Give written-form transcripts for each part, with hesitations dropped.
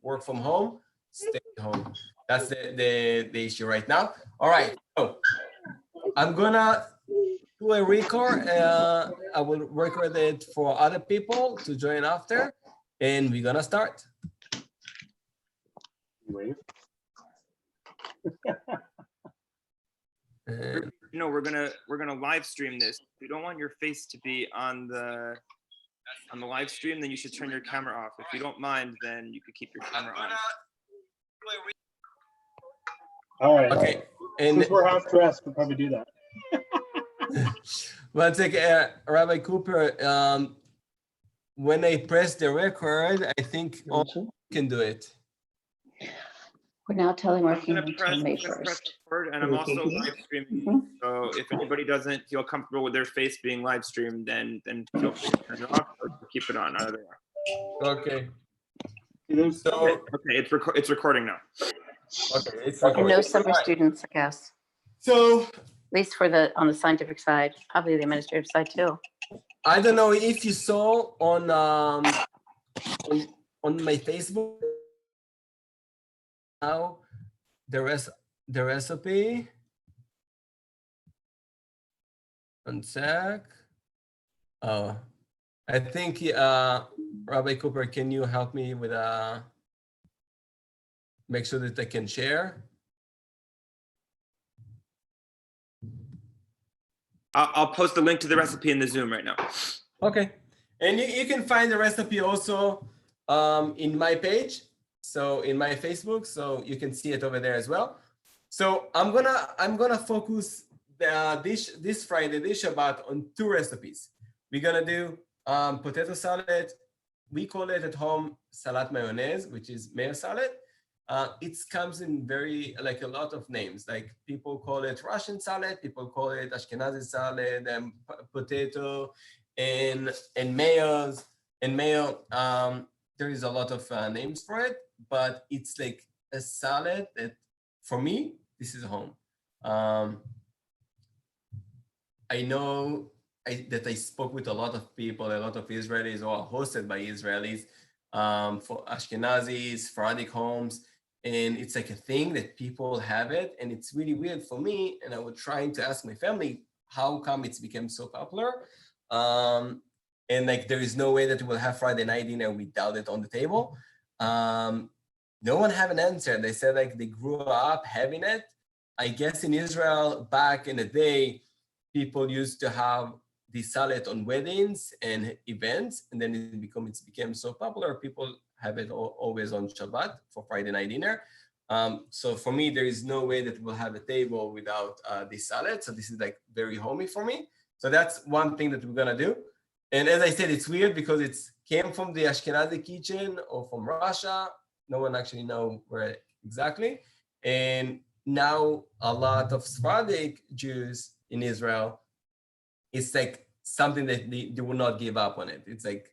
work from home, stay home. That's the issue right now. All right, so I'm gonna do a record. I will record it for other people to join after, and we're gonna start. Wave. And No, we're gonna live stream this. If you don't want your face to be on the live stream, then you should turn your camera off. If you don't mind, then you could keep your camera on. All right. okay, and Since we're half dressed, we'll probably do that. one second, Rabbi Cooper. When I press the record, I think all can do it. We're now I'm teleworking gonna until May press 1st. record, and I'm also live streaming. Mhm. So if anybody doesn't feel comfortable with their face being live streamed, then feel free to turn it off or keep it on. Either way. Okay. There's So Okay, it's recording now. okay, it's And recording. no summer students, I guess, So at least for on the scientific side, probably the administrative side too. I don't know if you saw on my Facebook now the recipe. One sec. Oh, I think Rabbi Cooper, can you help me with make sure that I can share? I'll post the link to the recipe in the Zoom right now. Okay, and you can find the recipe also in my page, so in my Facebook, so you can see it over there as well. So I'm gonna focus this Friday dish about on 2 recipes. We're gonna do potato salad. We call it at home salad mayonnaise, which is mayo salad. It comes in like a lot of names. Like people call it Russian salad, people call it Ashkenazi salad, and potato, and mayo. There is a lot of names for it, but it's like a salad that, for me, this is home. I know that I spoke with a lot of people, a lot of Israelis, or hosted by Israelis, for Ashkenazis, Sephardic homes. And it's like a thing that people have it. And it's really weird for me. And I was trying to ask my family, how come it's become so popular? And like, there is no way that we'll have Friday night dinner without it on the table. No one have an answer. They said like they grew up having it. I guess in Israel, back in the day, people used to have the salad on weddings and events. And then it became so popular, people have it always on Shabbat for Friday night dinner. So for me, there is no way that we'll have a table without this salad. So this is like very homey for me. So that's one thing that we're gonna do. And as I said, it's weird because it came from the Ashkenazi kitchen or from Russia. No one actually know where exactly. And now a lot of Sephardic Jews in Israel, it's like something that they will not give up on it. It's like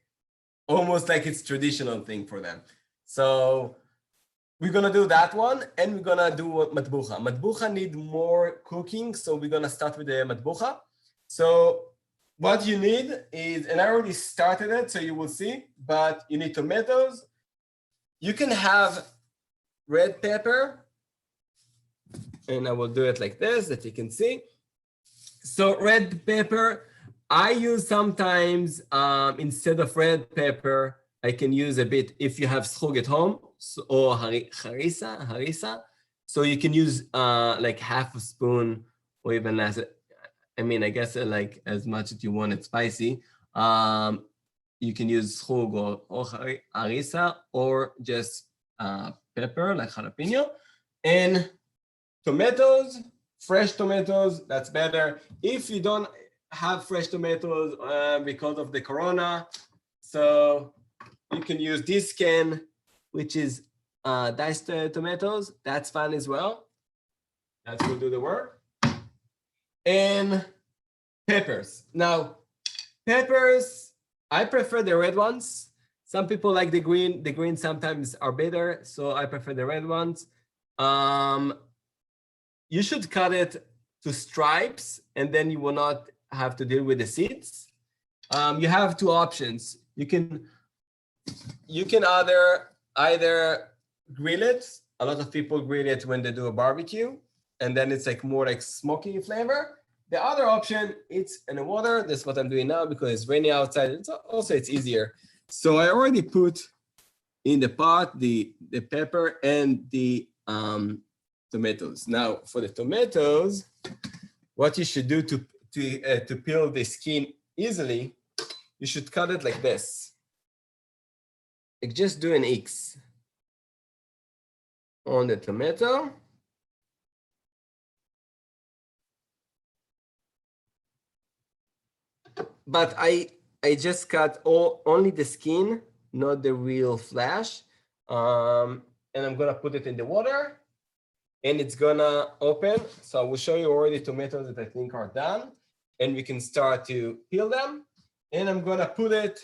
almost like it's traditional thing for them. So we're gonna do that one, and we're gonna do matbucha. Matbucha need more cooking, so we're gonna start with the matbucha. So what you need is, and I already started it, so you will see, but you need tomatoes. You can have red pepper, and I will do it like this, that you can see. So red pepper, I use sometimes, instead of red pepper, I can use a bit, if you have zhug at home, or harissa. So you can use like half a spoon or even less. I mean, I guess like as much as you want it spicy. You can use zhug or harissa, or just pepper, like jalapeno. And tomatoes, fresh tomatoes, that's better. If you don't have fresh tomatoes because of the corona, so you can use this can, which is diced tomatoes. That's fine as well. That will do the work. And peppers. Now, peppers, I prefer the red ones. Some people like the green. The green sometimes are better, so I prefer the red ones. You should cut it to stripes, and then you will not have to deal with the seeds. You have 2 options. You can either grill it. A lot of people grill it when they do a barbecue, and then it's like more like smoky flavor. The other option, it's in the water. That's what I'm doing now because it's rainy outside. It's easier. So I already put in the pot the pepper and the tomatoes. Now for the tomatoes, what you should do to peel the skin easily, you should cut it like this. Like just do an X on the tomato. But I just cut only the skin, not the real flesh. And I'm gonna put it in the water and it's gonna open. So I will show you already tomatoes that I think are done and we can start to peel them. And I'm gonna put it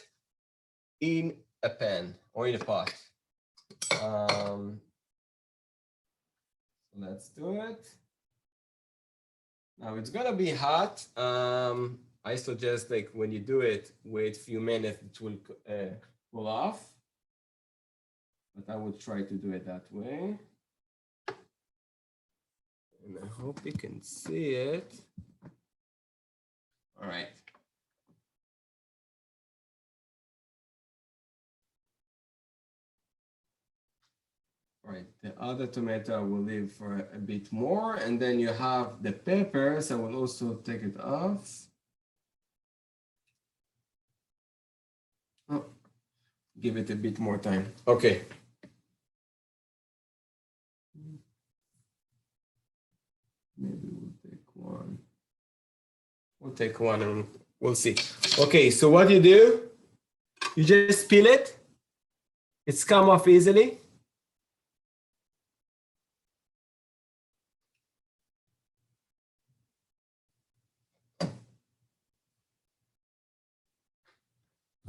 in a pan or in a pot. Let's do it. Now it's gonna be hot. I suggest like when you do it, wait a few minutes, it will cool off. But I would try to do it that way. And I hope you can see it. All right. All right, the other tomato I will leave for a bit more. And then you have the peppers. I will also take it off. Oh, give it a bit more time. Okay. Maybe we'll take one. We'll take one and we'll see. Okay, so what you do, you just peel it. It's come off easily.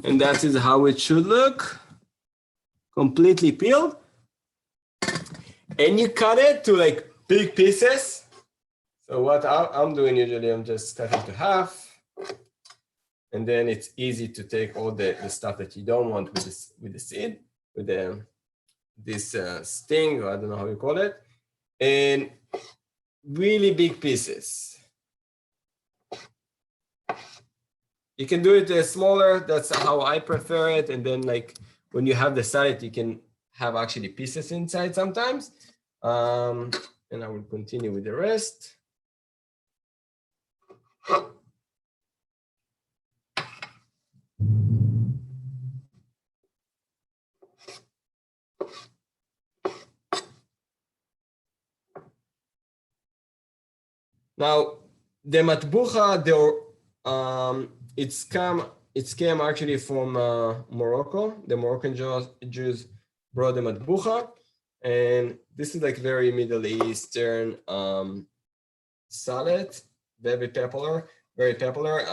And that is how it should look, completely peeled. And you cut it to like big pieces. So what I'm doing usually, I'm just cutting to half. And then it's easy to take all the stuff that you don't want with the seed, with this sting, or I don't know how you call it, and really big pieces. You can do it smaller. That's how I prefer it. And then like when you have the salad, you can have actually pieces inside sometimes. And I will continue with the rest. Now, the matbucha, it came actually from Morocco. The Moroccan Jews brought the matbucha, and this is like very Middle Eastern salad, very popular, very popular.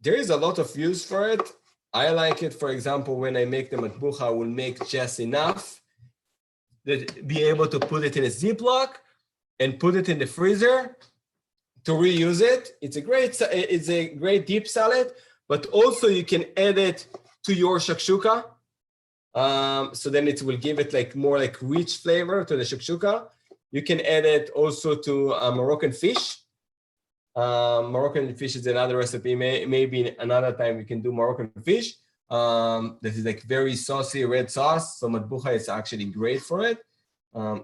There is a lot of use for it. I like it, for example, when I make the matbucha, I will make just enough that be able to put it in a Ziploc and put it in the freezer to reuse it. It's a great deep salad, but also you can add it to your shakshuka. So then it will give it like more like rich flavor to the shakshuka. You can add it also to Moroccan fish. Moroccan fish is another recipe. Maybe another time we can do Moroccan fish. That is like very saucy red sauce. So matbucha is actually great for it.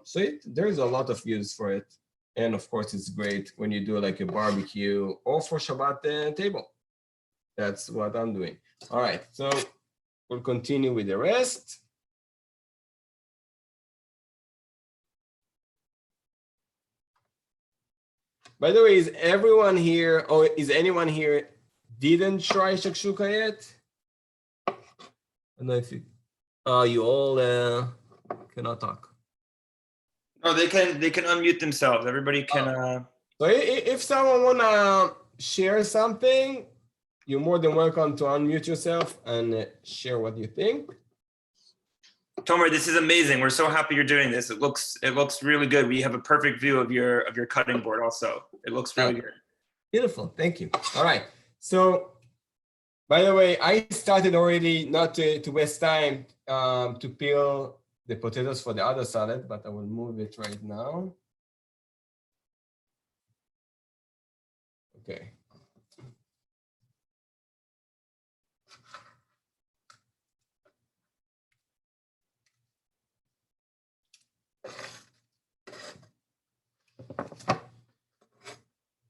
So there's a lot of use for it. And of course, it's great when you do like a barbecue or for Shabbat table. That's what I'm doing. All right, so we'll continue with the rest. By the way, is everyone here, or is anyone here didn't try shakshuka yet? I don't know if you all cannot talk. No, they can unmute themselves. Everybody can. So if someone wanna share something, you're more than welcome to unmute yourself and share what you think. Tomer, this is amazing. We're so happy you're doing this. It looks really good. We have a perfect view of your cutting board. Also, it looks really good. Beautiful. Thank you. All right. So, by the way, I started already, not to waste time, to peel the potatoes for the other salad, but I will move it right now. Okay.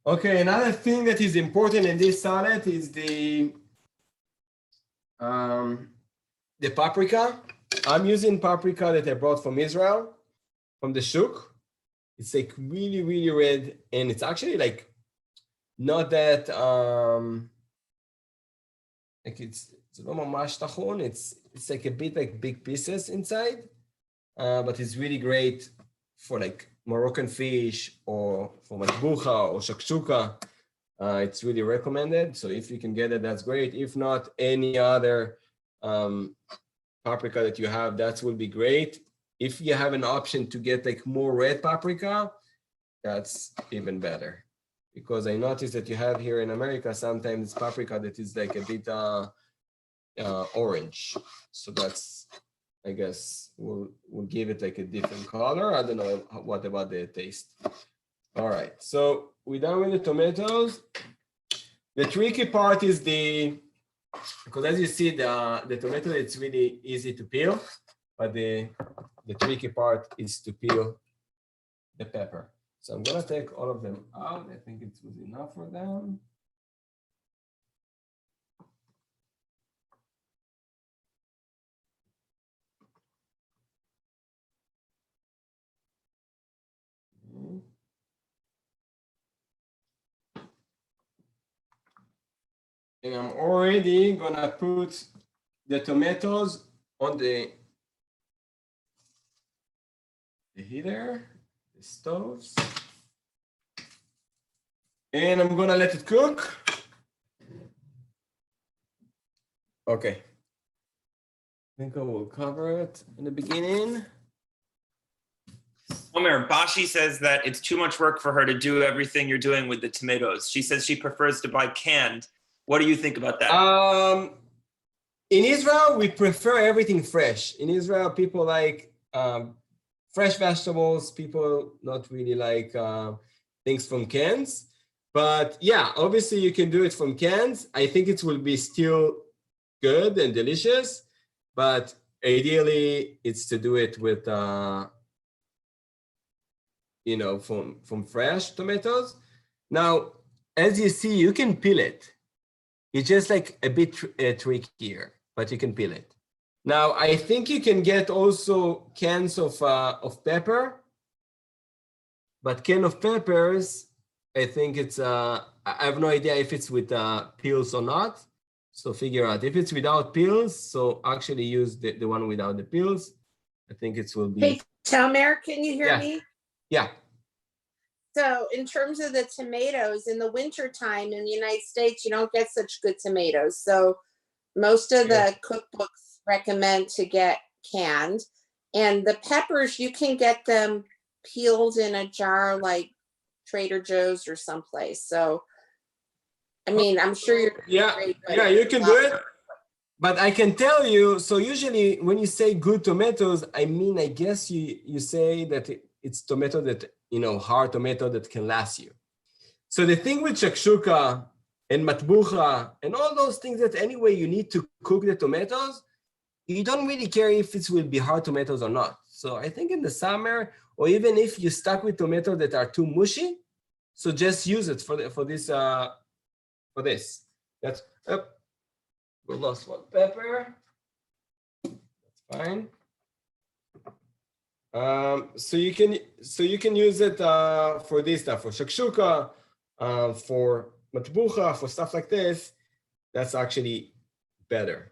Okay, another thing that is important in this salad is the paprika. I'm using paprika that I brought from Israel, from the shuk. It's like really, really red, and it's actually like not that like it's not mamash tahon. It's like a bit like big pieces inside, but it's really great for like Moroccan fish or for matbucha or shakshuka. It's really recommended. So if you can get it, that's great. If not, any other paprika that you have, that will be great. If you have an option to get like more red paprika, that's even better. Because I noticed that you have here in America, sometimes paprika that is like a bit orange. So that's, I guess, we'll give it like a different color. I don't know what about the taste. All right, so we're done with the tomatoes. The tricky part is because as you see, the tomato, it's really easy to peel, but the tricky part is to peel the pepper. So I'm gonna take all of them out. I think it was enough for them. And I'm already gonna put the tomatoes on the heater, the stoves. And I'm gonna let it cook. Okay. I think I will cover it in the beginning. Omer, Bashi says that it's too much work for her to do everything you're doing with the tomatoes. She says she prefers to buy canned. What do you think about that? In Israel, we prefer everything fresh. In Israel, people like fresh vegetables. People not really like things from cans. But yeah, obviously you can do it from cans. I think it will be still good and delicious, but ideally it's to do it with you know, from fresh tomatoes. Now, as you see, you can peel it. It's just like a bit trickier, but you can peel it. Now, I think you can get also cans of pepper, but can of peppers, I think it's, I have no idea if it's with peels or not. So figure out if it's without peels. So actually use the one without the peels. I think it will be. Hey, Tomer, can you hear me? Yeah. So in terms of the tomatoes, in the winter time in the United States, you don't get such good tomatoes. So most of the cookbooks recommend to get canned. And the peppers, you can get them peeled in a jar like Trader Joe's or someplace. So, I mean, I'm sure you're Yeah, you can do it. But I can tell you, so usually when you say good tomatoes, I mean, I guess you say that it's tomato that, you know, hard tomato that can last you. So the thing with shakshuka and matbucha and all those things that anyway you need to cook the tomatoes, you don't really care if it will be hard tomatoes or not. So I think in the summer, or even if you're stuck with tomatoes that are too mushy, so just use it for this. That's we lost one pepper. That's fine. So you can use it for this stuff, for shakshuka, for matbucha, for stuff like this. That's actually better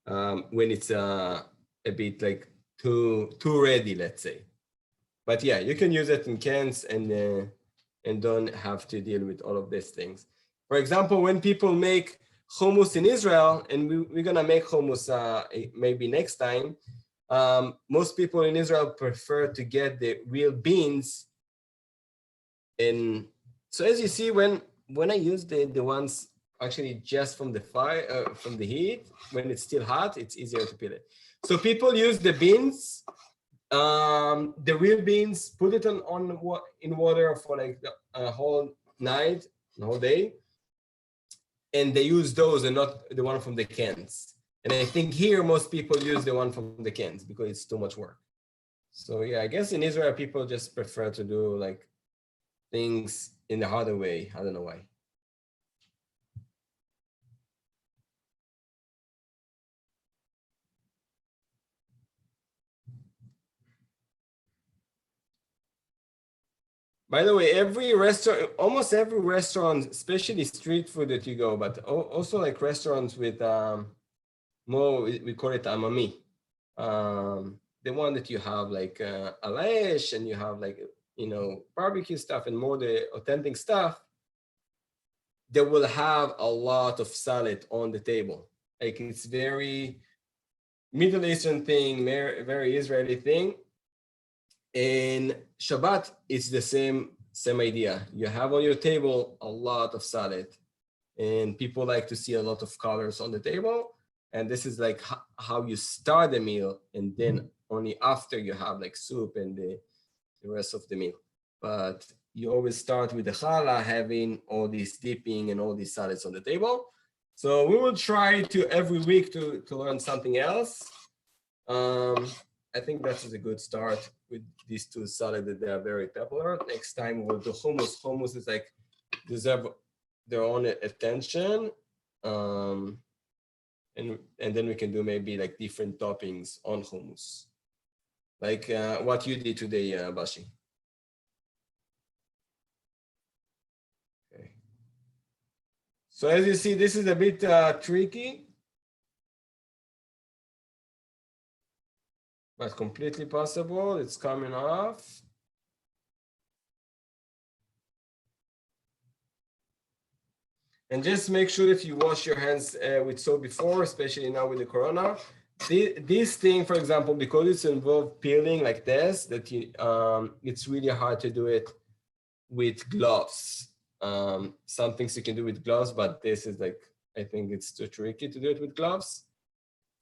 when it's a bit like too ready, let's say. But yeah, you can use it in cans and don't have to deal with all of these things. For example, when people make hummus in Israel, and we're gonna make hummus maybe next time. Most people in Israel prefer to get the real beans. And so as you see, when I use the ones actually just from the fire, from the heat, when it's still hot, it's easier to peel it. So people use the beans, the real beans, put it in water for like a whole night, the whole day, and they use those and not the one from the cans. And I think here most people use the one from the cans because it's too much work. So yeah, I guess in Israel people just prefer to do like things in the harder way. I don't know why. By the way, almost every restaurant, especially street food that you go, but also like restaurants with more, we call it amami. The one that you have like alash and you have like, you know, barbecue stuff and more the authentic stuff, they will have a lot of salad on the table. Like it's very Middle Eastern thing, very Israeli thing. In Shabbat, it's the same idea. You have on your table a lot of salad, and people like to see a lot of colors on the table. And this is like how you start the meal, and then only after you have like soup and the rest of the meal. But you always start with the challah, having all these dipping and all these salads on the table. So we will try to every week to learn something else. I think that is a good start with these two salads that they are very popular. Next time we'll do hummus. Hummus is like deserve their own attention. And then we can do maybe like different toppings on hummus. Like what you did today, Bashi. Okay. So as you see, this is a bit tricky, but completely possible. It's coming off. And just make sure that you wash your hands with soap before, especially now with the corona. This thing, for example, because it's involved peeling like this, that it's really hard to do it with gloves. Some things you can do with gloves, but this is like, I think it's too tricky to do it with gloves.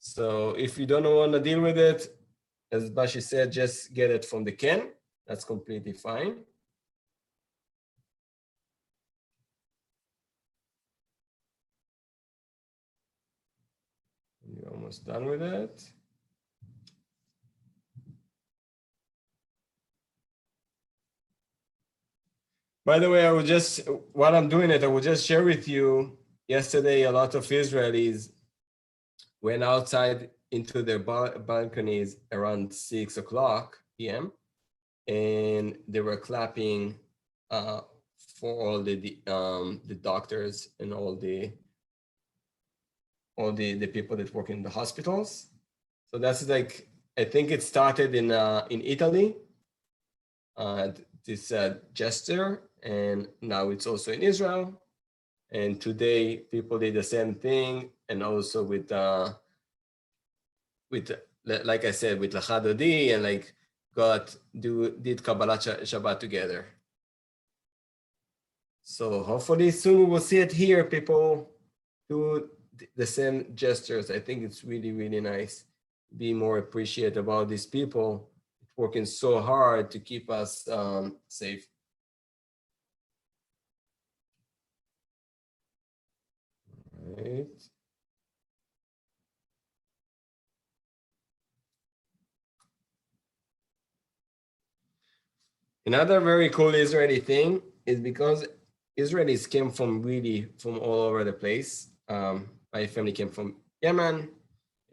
So if you don't want to deal with it, as Bashi said, just get it from the can. That's completely fine. You're almost done with it. By the way, while I'm doing it, I will just share with you, yesterday, a lot of Israelis went outside into their balconies around 6 o'clock p.m. and they were clapping for all the doctors and all the people that work in the hospitals. So that's like, I think it started in Italy, this gesture, and now it's also in Israel. And today people did the same thing, and also with like I said, with Lecha Dodi, and like did Kabbalat Shabbat together. So hopefully soon we will see it here. People do the same gestures. I think it's really, really nice. Be more appreciative about these people working so hard to keep us safe. Right. Another very cool Israeli thing is because Israelis came from all over the place. My family came from Yemen,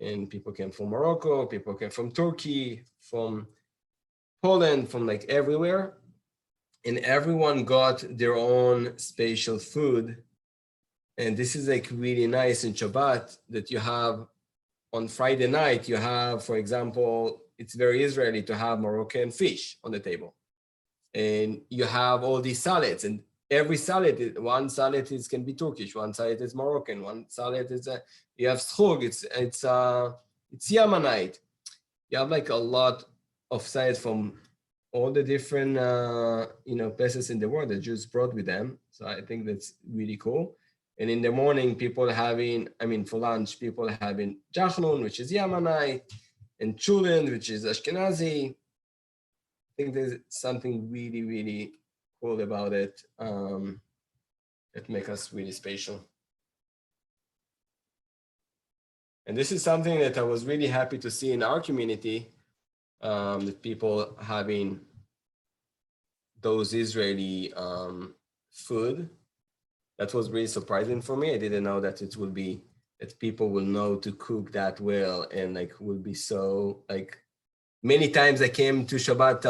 and people came from Morocco, people came from Turkey, from Poland, from like everywhere. And everyone got their own special food. And this is like really nice in Shabbat that you have on Friday night, you have, for example, it's very Israeli to have Moroccan fish on the table. And you have all these salads, and every salad, one salad can be Turkish, one salad is Moroccan, one salad is you have schug, it's Yemenite. You have like a lot of salads from all the different places in the world that Jews brought with them. So I think that's really cool. And in the morning, people having, for lunch, people having jachnun, which is Yemenite, and children, which is Ashkenazi. I think there's something really, really cool about it that makes us really special. And this is something that I was really happy to see in our community, that people having those Israeli food. That was really surprising for me. I didn't know that it would be, that people will know to cook that well and like will be so like, many times I came to Shabbat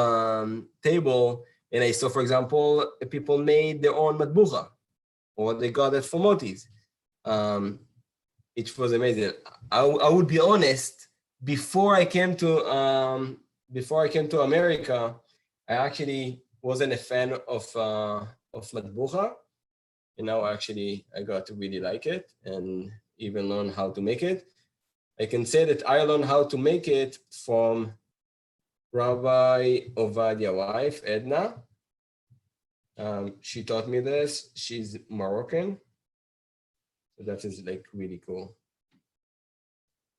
table and I saw, for example, people made their own matbucha or they got it from Moti's. It was amazing. I would be honest, before I came to America, I actually wasn't a fan of matbucha. And now actually I got to really like it and even learn how to make it. I can say that I learned how to make it from Rabbi Ovadia's wife, Edna. She taught me this. She's Moroccan. So that is like really cool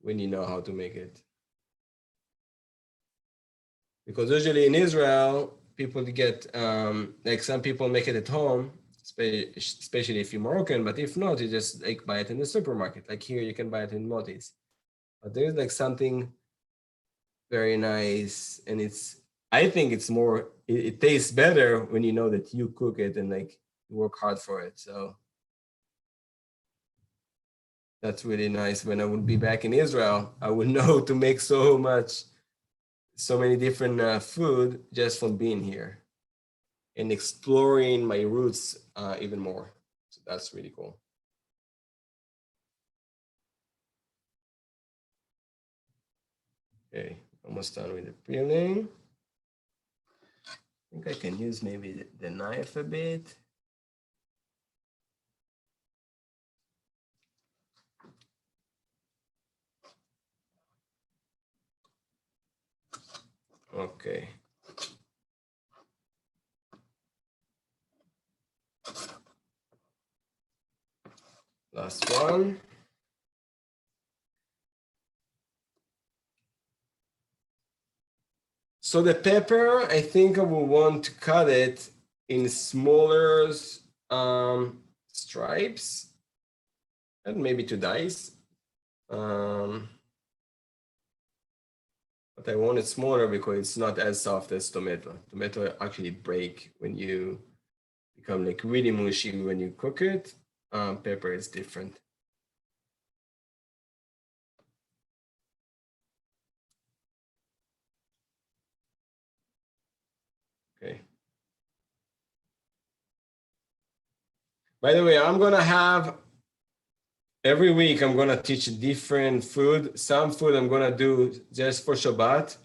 when you know how to make it. Because usually in Israel, people get, like some people make it at home, especially if you're Moroccan, but if not, you just like buy it in the supermarket. Like here, you can buy it in Moti's. But there's like something very nice, and I think it's more, it tastes better when you know that you cook it and like you work hard for it. So that's really nice. When I would be back in Israel, I would know to make so many different food just from being here and exploring my roots even more. So that's really cool. Okay, almost done with the peeling. I think I can use maybe the knife a bit. Okay. Last one. So the pepper, I think I will want to cut it in smaller stripes and maybe to dice. But I want it smaller because it's not as soft as tomato. Tomato actually break when you become like really mushy when you cook it. Pepper is different. Okay. By the way, I'm gonna have every week, I'm gonna teach different food. Some food I'm gonna do just for Shabbat,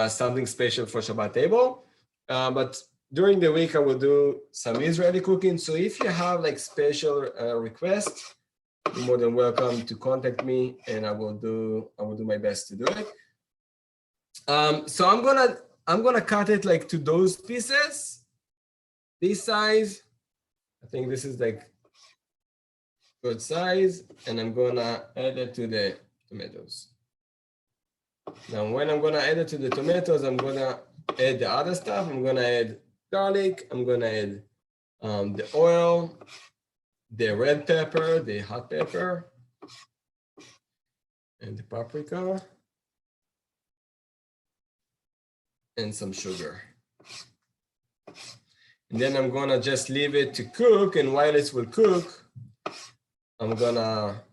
something special for Shabbat table. But during the week, I will do some Israeli cooking. So if you have like special requests, you're more than welcome to contact me, and I will do my best to do it. So I'm gonna cut it like to those pieces, this size. I think this is like good size, and I'm gonna add it to the tomatoes. Now, when I'm gonna add it to the tomatoes, I'm gonna add the other stuff. I'm gonna add garlic. I'm gonna add the oil, the red pepper, the hot pepper, and the paprika, and some sugar. And then I'm gonna just leave it to cook, and while it will cook, I'm gonna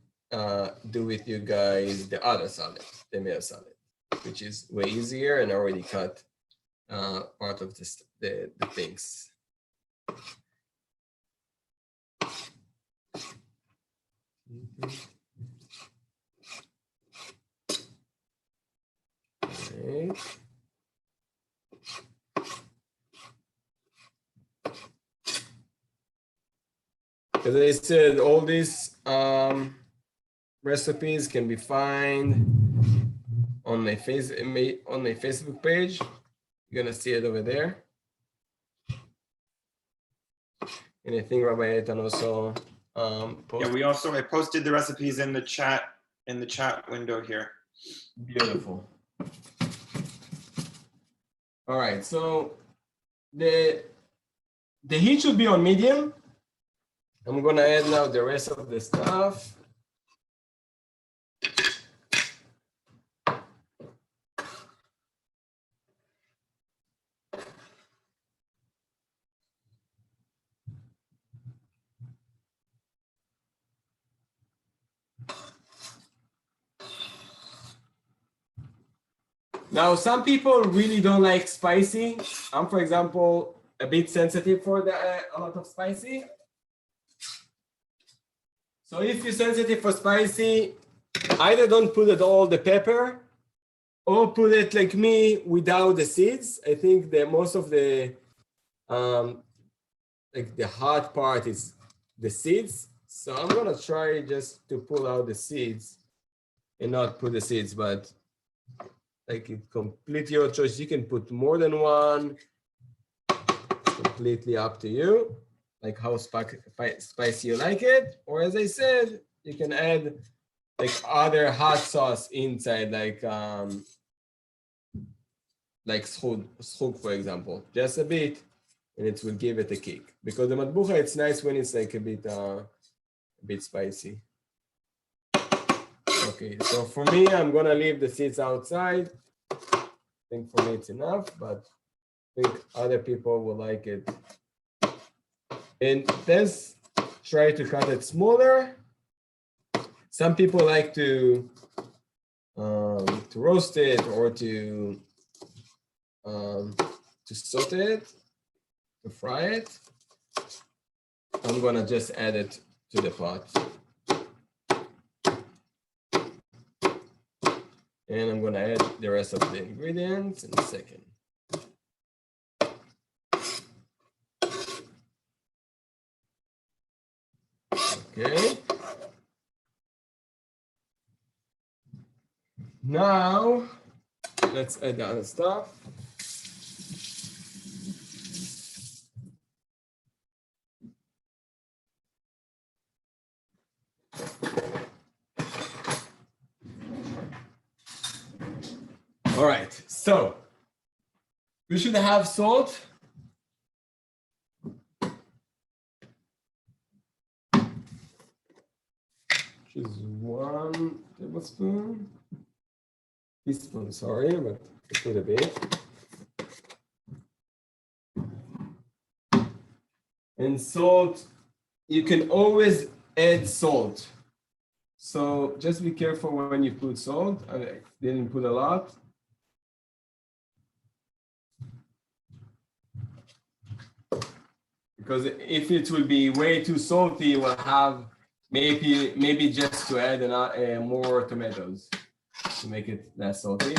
do with you guys the other salad, the meal salad, which is way easier, and I already cut part of the things. Right. As I said, all these recipes can be found on my Facebook page. You're gonna see it over there. And I think Rabbi Eitan also posted. Yeah, I posted the recipes in the chat window here. Beautiful. All right, so the heat should be on medium. I'm gonna add now the rest of the stuff. Now, some people really don't like spicy. I'm, for example, a bit sensitive for a lot of spicy. So if you're sensitive for spicy, either don't put it all the pepper or put it like me without the seeds. I think that most of the like the hard part is the seeds. So I'm gonna try just to pull out the seeds and not put the seeds, but like it's completely your choice. You can put more than one, completely up to you, like how spicy you like it. Or as I said, you can add like other hot sauce inside, like schug, for example, just a bit, and it will give it a kick. Because the matbucha, it's nice when it's like a bit spicy. Okay, so for me, I'm gonna leave the seeds outside. I think for me it's enough, but I think other people will like it. And let's try to cut it smaller. Some people like to roast it or to saute it, to fry it. I'm gonna just add it to the pot. And I'm gonna add the rest of the ingredients in a second. Okay. Now, let's add the other stuff. All right, so we should have salt. Which is 1 tablespoon. Teaspoon, sorry, but I put a bit. And salt, you can always add salt. So just be careful when you put salt. I didn't put a lot. Because if it will be way too salty, we'll have maybe just to add more tomatoes to make it less salty.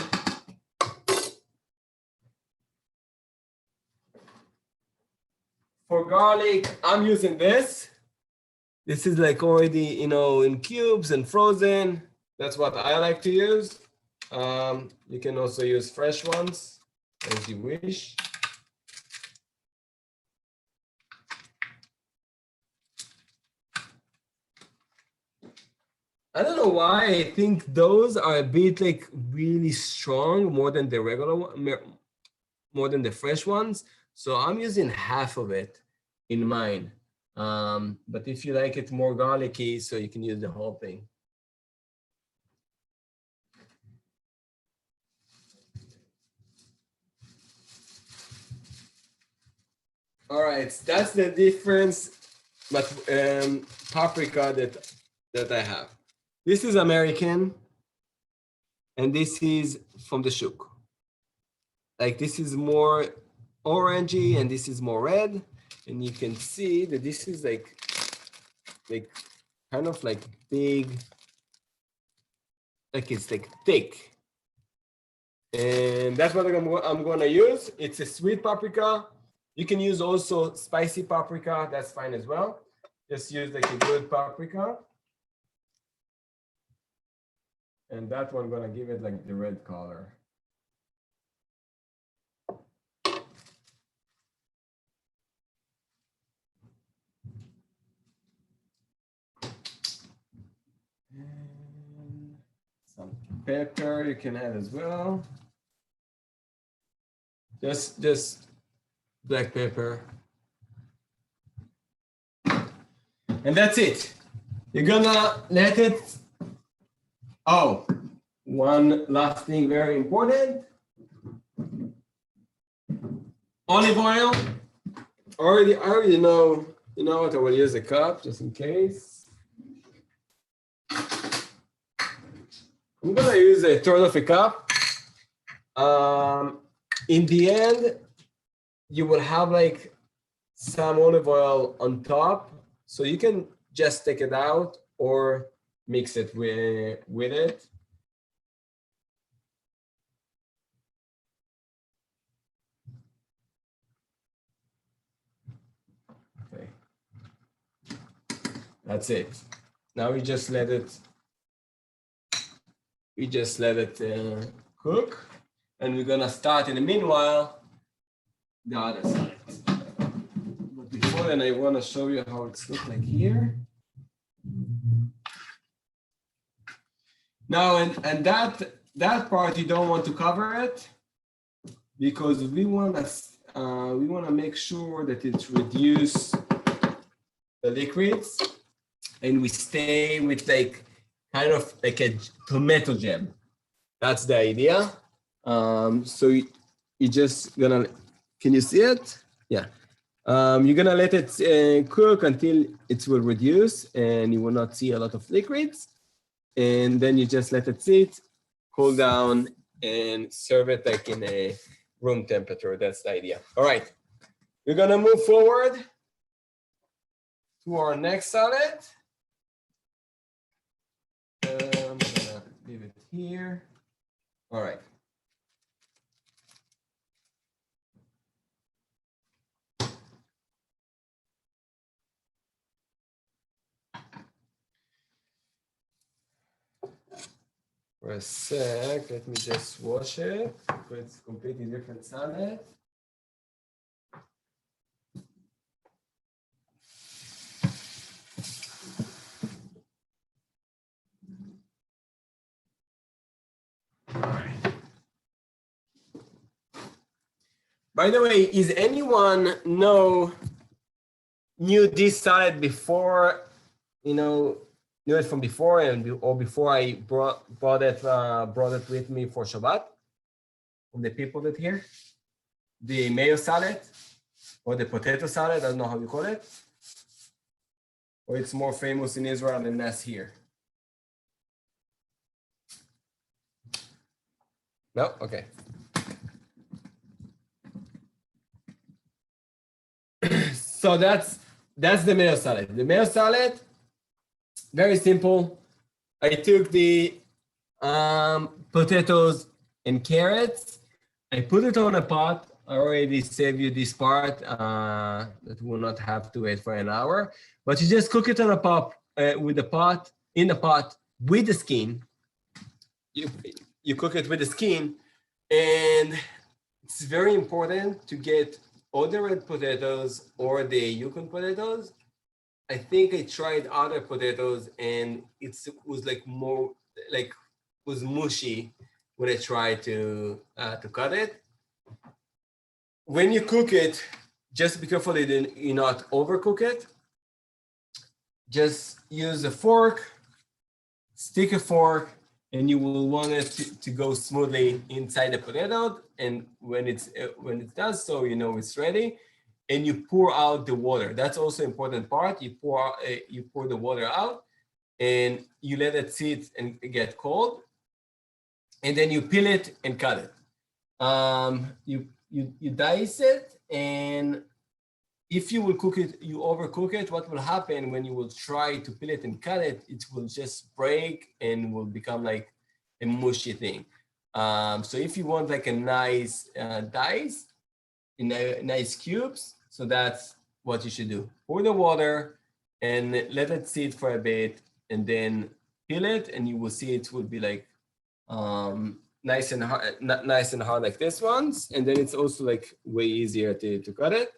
For garlic, I'm using this. This is like already, in cubes and frozen. That's what I like to use. You can also use fresh ones as you wish. I don't know why I think those are a bit like really strong, more than the regular one, more than the fresh ones. So I'm using half of it in mine. But if you like it more garlicky, so you can use the whole thing. All right, that's the difference, but paprika that I have. This is American, and this is from the shuk. Like this is more orangey, and this is more red, and you can see that this is like kind of like big, like it's like thick, and that's what I'm gonna use. It's a sweet paprika. You can use also spicy paprika. That's fine as well. Just use like a good paprika. And that one gonna give it like the red color. And some pepper you can add as well. Just black pepper. And that's it. You're gonna let it. Oh, one last thing, very important. Olive oil. I already know. You know what? I will use a cup just in case. I'm gonna use a third of a cup. In the end, you will have like some olive oil on top, so you can just take it out or mix it with it. Okay, that's it. Now we just let it. Cook, and we're gonna start in the meanwhile the other side. But before then, I want to show you how it's look like here. Now, and that part you don't want to cover it because we want to make sure that it's reduce the liquids, and we stay with like kind of like a tomato jam. That's the idea. So you just gonna, can you see it? Yeah. You're gonna let it cook until it will reduce and you will not see a lot of liquids. And then you just let it sit, cool down, and serve it like in a room temperature. That's the idea. All right. We're gonna move forward to our next salad. I'm gonna leave it here. All right. For a sec, let me just wash it. It's completely different salad. By the way, is anyone knew this salad before, knew it from before or before I brought it with me for Shabbat? From the people that here? The mayo salad or the potato salad, I don't know how you call it. Or it's more famous in Israel than that's here. No? Okay. So that's the mayo salad. The mayo salad, very simple. I took the potatoes and carrots. I put it on a pot. I already saved you this part that will not have to wait for an hour. But you just cook it on a pot in the pot with the skin. You cook it with the skin, and it's very important to get all the red potatoes or the Yukon potatoes. I think I tried other potatoes and it was like more like was mushy when I tried to cut it. When you cook it, just be careful that you not overcook it. Just use a fork, stick a fork, and you will want it to go smoothly inside the potato. And when it does so, you know it's ready. And you pour out the water. That's also an important part. You pour the water out, and you let it sit and get cold. And then you peel it and cut it. You dice it, and if you will cook it, you overcook it, what will happen when you will try to peel it and cut it, it will just break and will become like a mushy thing. So if you want like a nice dice, nice cubes, so that's what you should do. Pour the water and let it sit for a bit, and then peel it, and you will see it will be like nice and hard like this ones. And then it's also like way easier to cut it.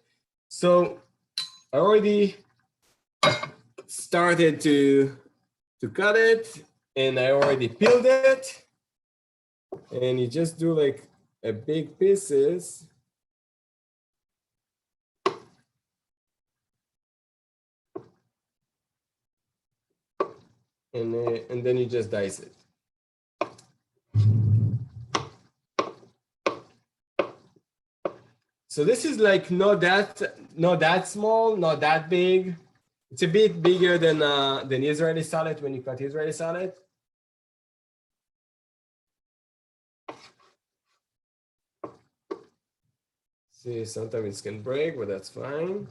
So I already started to cut it, and I already peeled it. and you just do like a big pieces. And then you just dice it. So this is like not that small, not that big. It's a bit bigger than Israeli salad when you cut Israeli salad. See, sometimes it can break, but that's fine.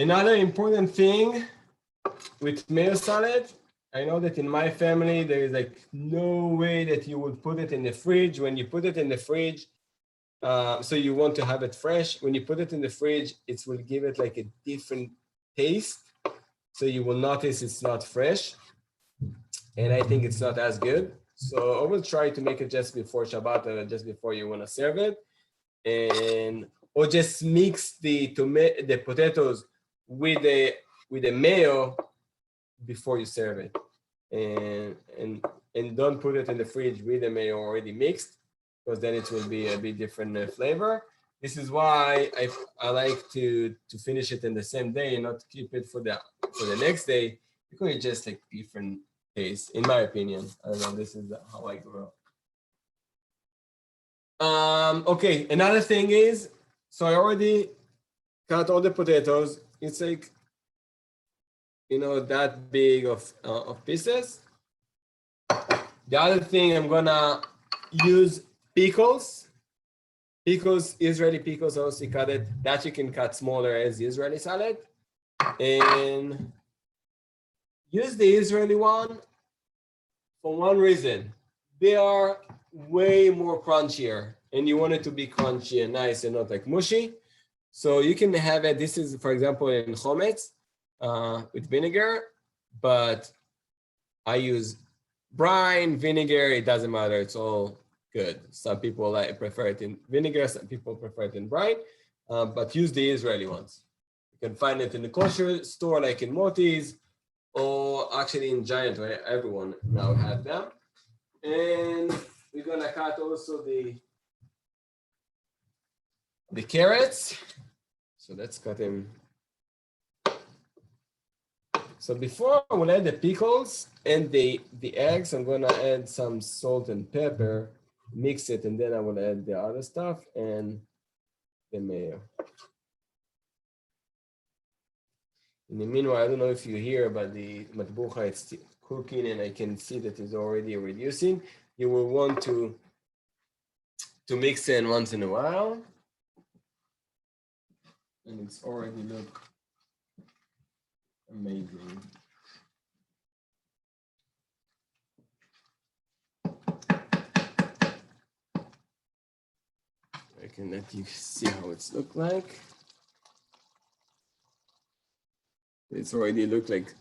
Another important thing with mayo salad, I know that in my family, there is like no way that you would put it in the fridge. When you put it in the fridge, so you want to have it fresh. When you put it in the fridge, it will give it like a different taste. So you will notice it's not fresh. And I think it's not as good. So I will try to make it just before Shabbat, or just before you want to serve it. Or just mix the potatoes with the mayo before you serve it, and don't put it in the fridge with the mayo already mixed, because then it will be a bit different flavor. This is why I like to finish it in the same day and not keep it for the next day, because it's just like different taste, in my opinion. I don't know. This is how I grew up. Okay, another thing is, so I already cut all the potatoes. It's like, you know, that big of pieces. The other thing, I'm gonna use pickles. Pickles, Israeli pickles, also cut it. That you can cut smaller as the Israeli salad. And use the Israeli one for one reason. They are way more crunchier, and you want it to be crunchy and nice and not like mushy. So you can have it. This is, for example, in chometz with vinegar, but I use brine, vinegar. It doesn't matter. It's all good. Some people prefer it in vinegar. Some people prefer it in brine, but use the Israeli ones. You can find it in the kosher store, like in Moti's, or actually in Giant, where everyone now have them. And we're gonna cut also the carrots. So let's cut them. So before I will add the pickles and the eggs, I'm gonna add some salt and pepper, mix it, and then I will add the other stuff and the mayo. In the meanwhile, I don't know if you hear, but the matbucha is cooking, and I can see that it's already reducing. You will want to mix it once in a while. And it's already look amazing. I can let you see how it's look like. It's already look like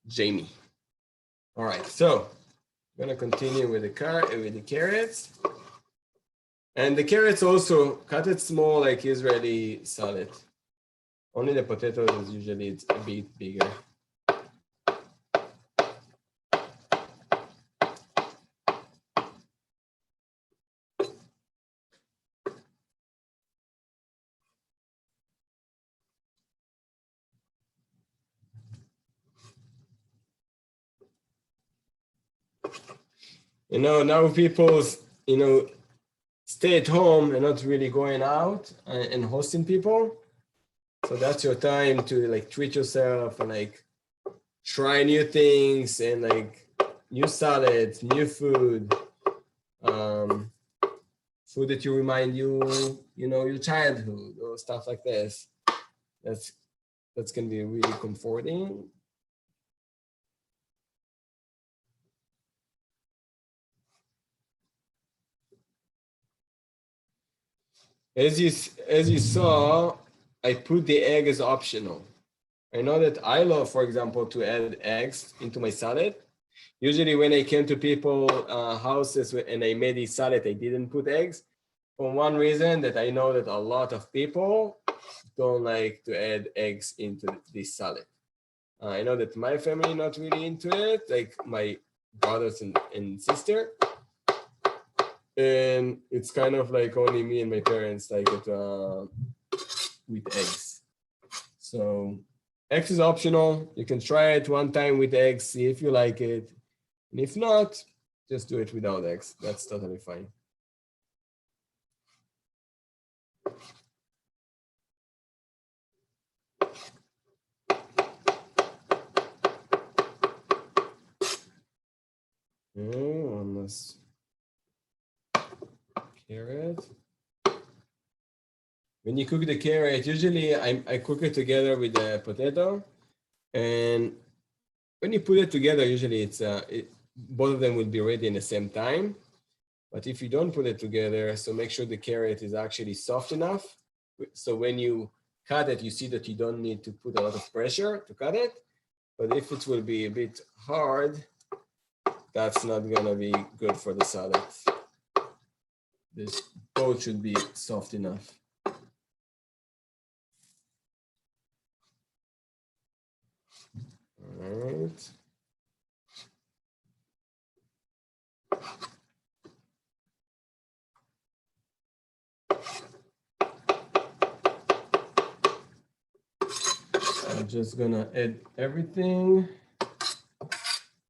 Jamie. All right, so I'm gonna continue with the carrots. And the carrots also cut it small, like Israeli salad. Only the potatoes is usually it's a bit bigger. You know, now people, you know, stay at home and not really going out and hosting people. So that's your time to like treat yourself and like try new things and like new salads, new food, food that you remind you, you know, your childhood or stuff like this. That's gonna be really comforting. As you saw, I put the egg as optional. I know that I love, for example, to add eggs into my salad. Usually when I came to people houses and I made this salad, I didn't put eggs. For one reason that I know that a lot of people don't like to add eggs into this salad. I know that my family not really into it, like my brothers and sister. And it's kind of like only me and my parents like it with eggs. So eggs is optional. You can try it one time with eggs, see if you like it. And if not, just do it without eggs. That's totally fine. Almost. Carrot. When you cook the carrot, usually I cook it together with the potato. And when you put it together, usually both of them will be ready in the same time. But if you don't put it together, so make sure the carrot is actually soft enough. So when you cut it, you see that you don't need to put a lot of pressure to cut it. But if it will be a bit hard, that's not gonna be good for the salad. This both should be soft enough. All right. I'm just gonna add everything.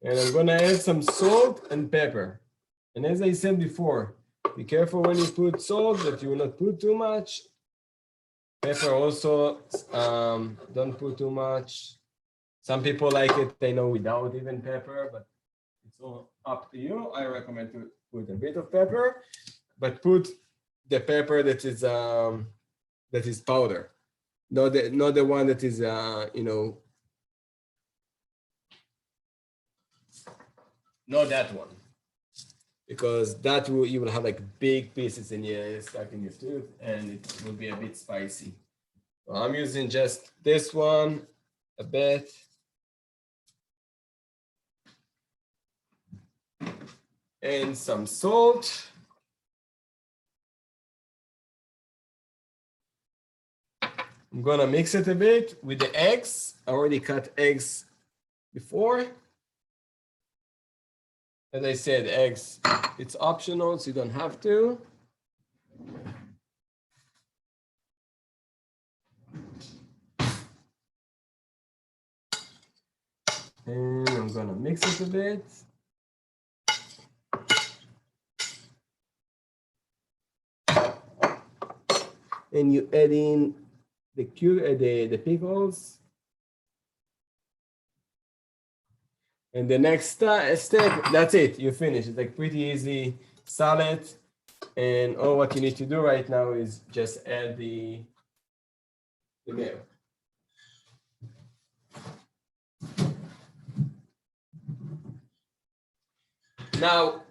And I'm gonna add some salt and pepper. And as I said before, be careful when you put salt that you will not put too much. Pepper also, don't put too much. Some people like it, they know without even pepper, but it's all up to you. I recommend to put a bit of pepper, but put the pepper that is powder, not the one that is not that one, because you will have like big pieces stuck in your tooth, and it will be a bit spicy. So I'm using just this one a bit. And some salt. I'm gonna mix it a bit with the eggs. I already cut eggs before. As I said, eggs, it's optional, so you don't have to. And I'm gonna mix it a bit. And you add in the pickles. And the next step, that's it, you finish. It's like pretty easy salad. And all what you need to do right now is just add the mayo. Now,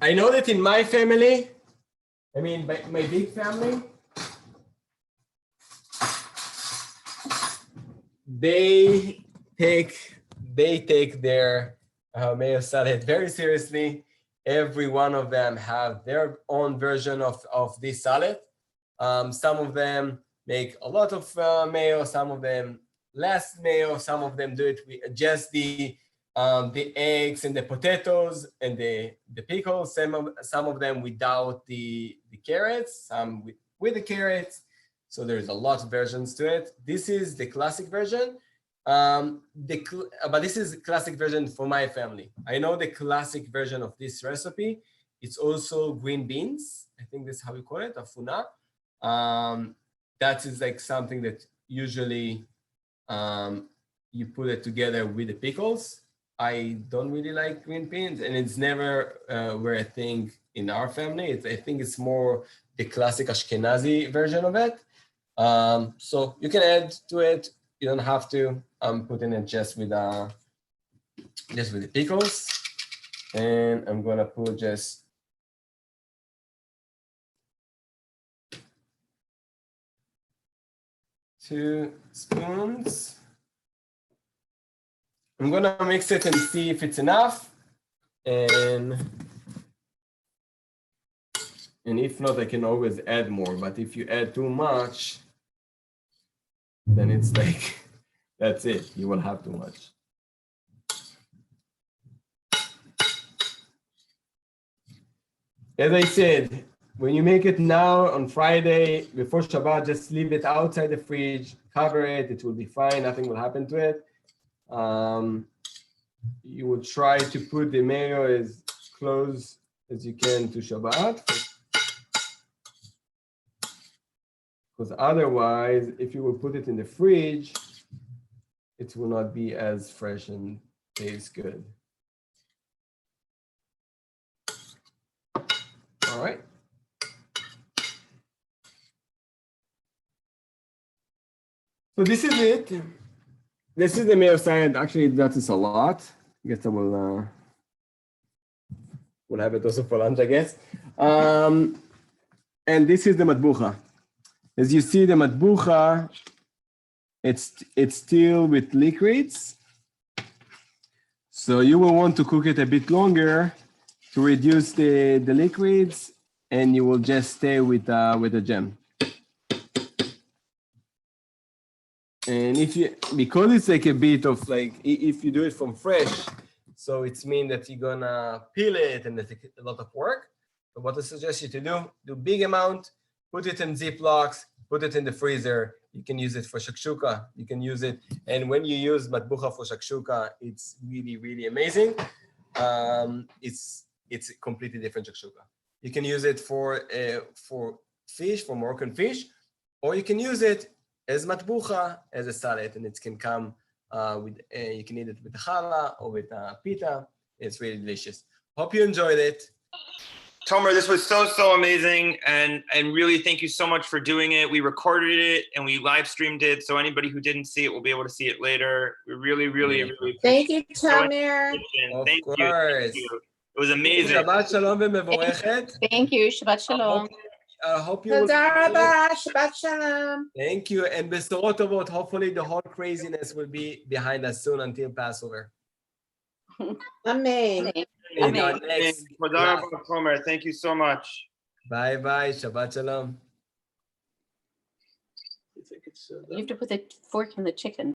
I know that in my family, I mean, my big family, they take their mayo salad very seriously. Every one of them have their own version of this salad. Some of them make a lot of mayo, some of them less mayo, some of them do it with just the eggs and the potatoes and the pickles, some of them without the carrots, some with the carrots. So there's a lot of versions to it. This is the classic version. But this is the classic version for my family. I know the classic version of this recipe. It's also green beans. I think that's how we call it, afuna. That is like something that usually you put it together with the pickles. I don't really like green beans, and it's never were a thing in our family. I think it's more the classic Ashkenazi version of it. So you can add to it. You don't have to. I'm putting it just with the pickles, and I'm gonna put just 2 spoons I'm gonna mix it and see if it's enough. And if not, I can always add more. But if you add too much, then it's like, that's it. You will have too much. As I said, when you make it now on Friday before Shabbat, just leave it outside the fridge, cover it. It will be fine. Nothing will happen to it. You will try to put the mayo as close as you can to Shabbat. Because otherwise, if you will put it in the fridge, it will not be as fresh and taste good. All right. So this is it. This is the mayo salad. Actually, that is a lot. I guess I will we'll have it also for lunch, I guess. And this is the matbucha. As you see, the matbucha, it's still with liquids. So you will want to cook it a bit longer to reduce the liquids, and you will just stay with the jam. And because it's like a bit of like, if you do it from fresh, so it's mean that you're gonna peel it and it's a lot of work. But what I suggest you to do big amount, put it in Ziplocs, put it in the freezer. You can use it for shakshuka. You can use it. And when you use matbucha for shakshuka, it's really, really amazing. It's a completely different shakshuka. You can use it for fish, for Moroccan fish, or you can use it as matbucha, as a salad, and it can come with, you can eat it with challah or with pita. It's really delicious. Hope you enjoyed it. Tomer, this was so amazing, and really thank you so much for doing it. We recorded it and we live streamed it, so anybody who didn't see it will be able to see it later. We really Thank you, Tomer. Thank Of you. course. It was amazing. Shabbat shalom v'mevorechet. Thank you. Shabbat shalom. I hope you will. Toda rabah, Shabbat shalom. Thank you, and besorot tovot. Hopefully, the whole craziness will be behind us soon until Passover. Amen. In our next Toda class. rabah, Tomer. Thank you so much. Bye bye. Shabbat shalom. You have to put the fork in the chicken.